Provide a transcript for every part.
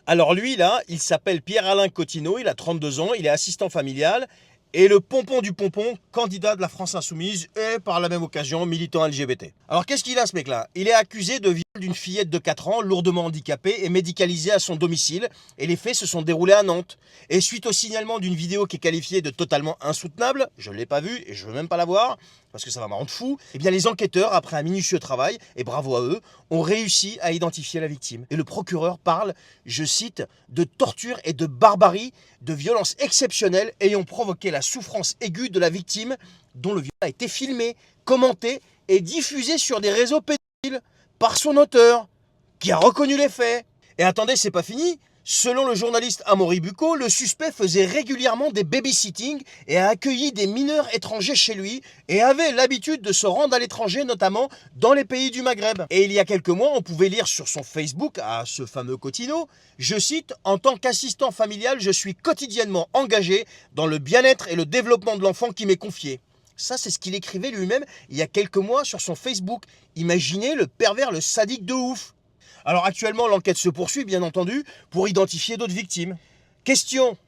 Alors lui, là, il s'appelle Pierre-Alain Cotineau, il a 32 ans, il est assistant familial et le pompon du pompon, candidat de la France Insoumise et par la même occasion militant LGBT. Alors qu'est-ce qu'il a ce mec-là? Il est accusé de viol d'une fillette de 4 ans, lourdement handicapée et médicalisée à son domicile, et les faits se sont déroulés à Nantes. Et suite au signalement d'une vidéo qui est qualifiée de totalement insoutenable, je ne l'ai pas vue et je ne veux même pas la voir, parce que ça va me rendre fou, eh bien les enquêteurs, après un minutieux travail, et bravo à eux, ont réussi à identifier la victime. Et le procureur parle, je cite, de torture et de barbarie, de violences exceptionnelles ayant provoqué la souffrance aiguë de la victime, dont le viol a été filmé, commenté et diffusé sur des réseaux pédophiles par son auteur, qui a reconnu les faits. Et attendez, c'est pas fini. Selon le journaliste Amaury Bucco, le suspect faisait régulièrement des babysitting et a accueilli des mineurs étrangers chez lui et avait l'habitude de se rendre à l'étranger, notamment dans les pays du Maghreb. Et il y a quelques mois, on pouvait lire sur son Facebook, à ce fameux Cotineau, je cite, « En tant qu'assistant familial, je suis quotidiennement engagé dans le bien-être et le développement de l'enfant qui m'est confié. » Ça, c'est ce qu'il écrivait lui-même il y a quelques mois sur son Facebook. Imaginez le pervers, le sadique de ouf. Alors actuellement, l'enquête se poursuit, bien entendu, pour identifier d'autres victimes. Question,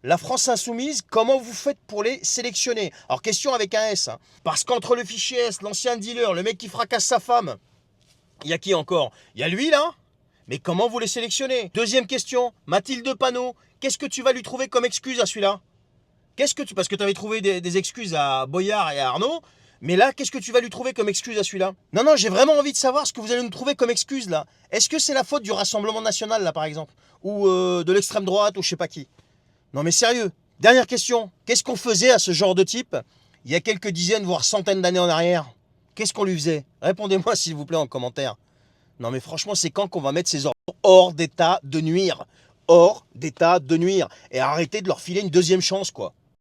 la France Insoumise, comment vous faites pour les sélectionner? Alors question avec un S, hein. Parce qu'entre le fichier S, l'ancien dealer, le mec qui fracasse sa femme, il y a qui encore? Il y a lui là? Mais comment vous les sélectionnez? Deuxième question, Mathilde Panot, qu'est-ce que tu vas lui trouver comme excuse à celui-là? Parce que tu avais trouvé des excuses à Boyard et à Arnaud, mais là, qu'est-ce que tu vas lui trouver comme excuse à celui-là? Non, non, j'ai vraiment envie de savoir ce que vous allez nous trouver comme excuse là. Est-ce que c'est la faute du Rassemblement National là par exemple? Ou de l'extrême droite ou je sais pas qui? Non mais sérieux. Dernière question. Qu'est-ce qu'on faisait à ce genre de type il y a quelques dizaines voire centaines d'années en arrière? Qu'est-ce qu'on lui faisait? Répondez-moi s'il vous plaît en commentaire. Non mais franchement, c'est quand qu'on va mettre ces ordres hors d'état de nuire? Hors d'état de nuire. Et arrêter de leur filer une deuxième chance quoi.